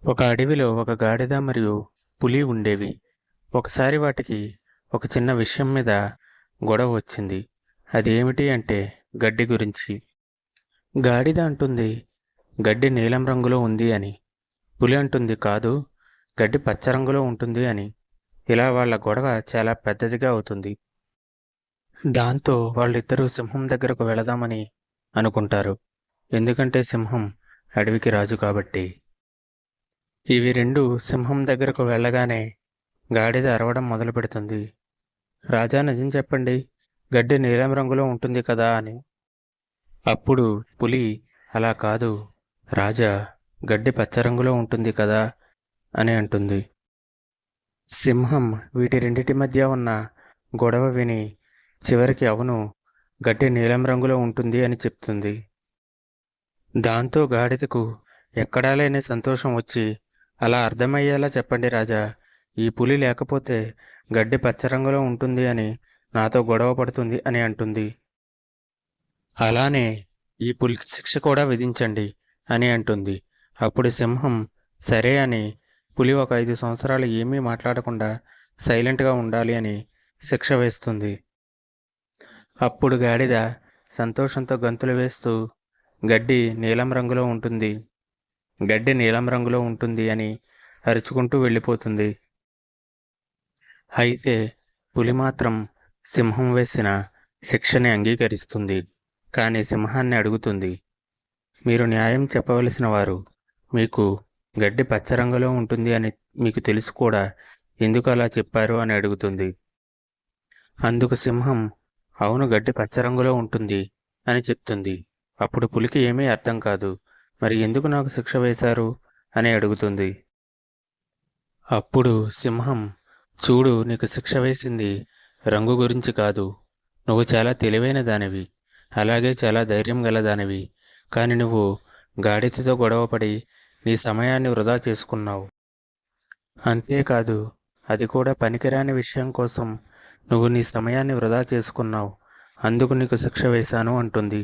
ఒక అడవిలో ఒక గాడిద మరియు పులి ఉండేవి. ఒకసారి వాటికి ఒక చిన్న విషయం మీద గొడవ వచ్చింది. అది ఏమిటి అంటే గడ్డి గురించి. గాడిద అంటుంది గడ్డి నీలం రంగులో ఉంది అని. పులి అంటుంది కాదు, గడ్డి పచ్చ రంగులో ఉంటుంది అని. ఇలా వాళ్ళ గొడవ చాలా పెద్దదిగా అవుతుంది. దాంతో వాళ్ళిద్దరూ సింహం దగ్గరకు వెళదామని అనుకుంటారు. ఎందుకంటే సింహం అడవికి రాజు కాబట్టి. ఇవి రెండు సింహం దగ్గరకు వెళ్ళగానే గాడిద అరవడం మొదలుపెడుతుంది. రాజా, నిజం చెప్పండి, గడ్డి నీలం రంగులో ఉంటుంది కదా అని. అప్పుడు పులి, అలా కాదు రాజా, గడ్డి పచ్చ రంగులో ఉంటుంది కదా అని అంటుంది. సింహం వీటి రెండిటి మధ్య ఉన్న గొడవ విని చివరికి అవును, గడ్డి నీలం రంగులో ఉంటుంది అని చెప్తుంది. దాంతో గాడిదకు ఎక్కడా లేని సంతోషం వచ్చి, అలా అర్థమయ్యేలా చెప్పండి రాజా, ఈ పులి లేకపోతే గడ్డి పచ్చరంగులో ఉంటుంది అని నాతో గొడవ పడుతుంది అని అంటుంది. అలానే ఈ పులికి శిక్ష కూడా విధించండి అని అంటుంది. అప్పుడు సింహం సరే అని పులి ఒక 5 సంవత్సరాలు ఏమీ మాట్లాడకుండా సైలెంట్గా ఉండాలి అని శిక్ష వేస్తుంది. అప్పుడు గాడిద సంతోషంతో గంతులు వేస్తూ గడ్డి నీలం రంగులో ఉంటుంది, గడ్డి నీలం రంగులో ఉంటుంది అని అరుచుకుంటూ వెళ్ళిపోతుంది. అయితే పులి మాత్రం సింహం వేసిన శిక్షని అంగీకరిస్తుంది. కానీ సింహాన్ని అడుగుతుంది, మీరు న్యాయం చెప్పవలసిన వారు, మీకు గడ్డి పచ్చ రంగులో ఉంటుంది అని మీకు తెలుసు కూడా ఎందుకు అలా చెప్పారు అని అడుగుతుంది. అందుకు సింహం అవును, గడ్డి పచ్చ రంగులో ఉంటుంది అని చెప్తుంది. అప్పుడు పులికి ఏమీ అర్థం కాదు. మరి ఎందుకు నాకు శిక్ష వేశారు అని అడుగుతుంది. అప్పుడు సింహం, చూడు, నీకు శిక్ష వేసింది రంగు గురించి కాదు. నువ్వు చాలా తెలివైన దానివి, అలాగే చాలా ధైర్యం గల దానివి. కానీ నువ్వు గాడిదతో గొడవపడి నీ సమయాన్ని వృధా చేసుకున్నావు. అంతేకాదు, అది కూడా పనికిరాని విషయం కోసం నువ్వు నీ సమయాన్ని వృధా చేసుకున్నావు. అందుకు నీకు శిక్ష వేశాను అంటుంది.